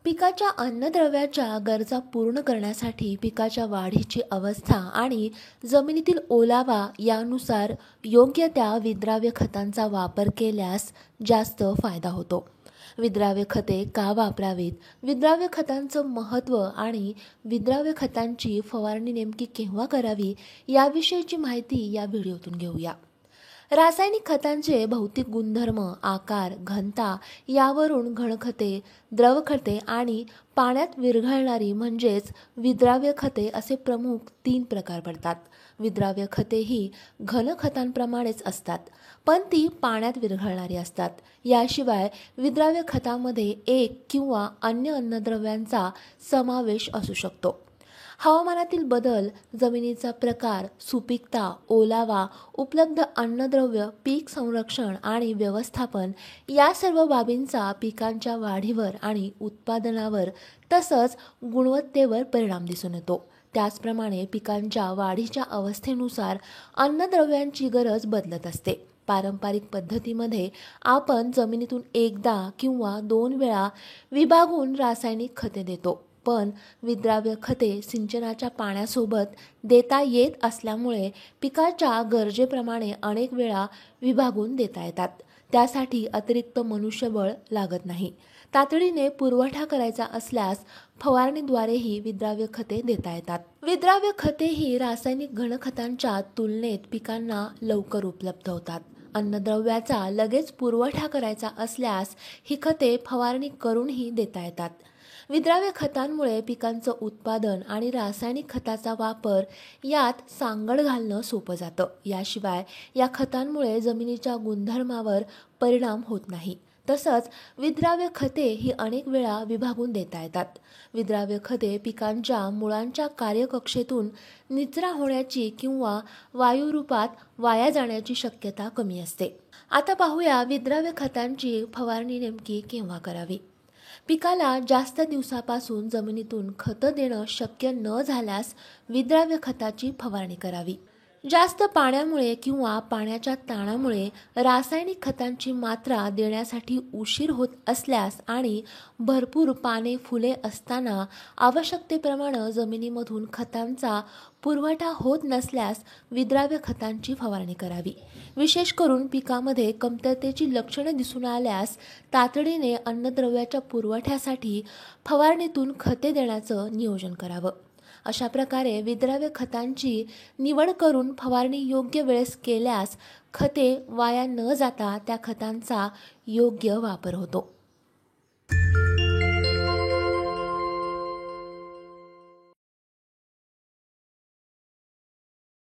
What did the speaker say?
पिकाच्या अन्नद्रव्याच्या गरजा पूर्ण करण्यासाठी पिकाच्या वाढीची अवस्था आणि जमिनीतील ओलावा यानुसार योग्य त्या विद्राव्य खतांचा वापर केल्यास जास्त फायदा होतो. विद्राव्य खते का वापरावीत, विद्राव्य खतांचं महत्त्व आणि विद्राव्य खतांची फवारणी नेमकी केव्हा करावी याविषयीची माहिती या व्हिडिओतून घेऊया. रासायनिक खतांचे भौतिक गुणधर्म, आकार, घनता यावरून घनखते, द्रवखते आणि पाण्यात विरघळणारी म्हणजेच विद्राव्य खते असे प्रमुख 3 प्रकार पडतात. विद्राव्य खते ही घनखतांप्रमाणेच असतात, पण ती पाण्यात विरघळणारी असतात. याशिवाय विद्राव्य खतामध्ये एक किंवा अन्य अन्नद्रव्यांचा समावेश असू शकतो. हवामानातील बदल, जमिनीचा प्रकार, सुपीकता, ओलावा, उपलब्ध अन्नद्रव्य, पीक संरक्षण आणि व्यवस्थापन या सर्व बाबींचा पिकांच्या वाढीवर आणि उत्पादनावर तसंच गुणवत्तेवर परिणाम दिसून येतो. त्याचप्रमाणे पिकांच्या वाढीच्या अवस्थेनुसार अन्नद्रव्यांची गरज बदलत असते. पारंपरिक पद्धतीमध्ये आपण जमिनीतून एकदा किंवा 2 वेळा विभागून रासायनिक खते देतो. पण विद्राव्य खते सिंचनाच्या पाण्यासोबत देता येत असल्यामुळे पिकाच्या गरजेप्रमाणे अनेक वेळा विभागून देता येतात. त्यासाठी अतिरिक्त मनुष्यबळ लागत नाही. तातडीने पुरवठा करायचा असल्यास फवारणीद्वारेही विद्राव्य खते देता येतात. विद्राव्य खते ही रासायनिक घनखतांच्या तुलनेत पिकांना लवकर उपलब्ध होतात. अन्नद्रव्याचा लगेच पुरवठा करायचा असल्यास ही खते फवारणी करूनही देता येतात. विद्राव्य खतांमुळे पिकांचं उत्पादन आणि रासायनिक खताचा वापर यात सांगड घालणं सोपं जातं. याशिवाय या खतांमुळे जमिनीच्या गुणधर्मावर परिणाम होत नाही. तसंच विद्राव्य खते ही अनेक वेळा विभागून देता येतात. विद्राव्य खते पिकांच्या मुळांच्या कार्यकक्षेतून निचरा होण्याची किंवा वायुरूपात वाया जाण्याची शक्यता कमी असते. आता पाहूया विद्राव्य खतांची फवारणी नेमकी केव्हा करावी. पिकाला जास्त दिवसापासून जमिनीतून खतं देणं शक्य न झाल्यास विद्राव्य खताची फवारणी करावी. जास्त पाण्यामुळे किंवा पाण्याच्या ताणामुळे रासायनिक खतांची मात्रा देण्यासाठी उशीर होत असल्यास आणि भरपूर पाने, फुले असताना आवश्यकतेप्रमाणे जमिनीमधून खतांचा पुरवठा होत नसल्यास विद्राव्य खतांची फवारणी करावी. विशेष करून पिकामध्ये कमतरतेची लक्षणे दिसून आल्यास तातडीने अन्नद्रव्याच्या पुरवठ्यासाठी फवारणीतून खते देण्याचं नियोजन करावं. अशा प्रकारे विद्राव्य खतांची निवड करून फवारणी योग्य वेळेस केल्यास खते वाया न जाता त्या खतांचा योग्य वापर होतो.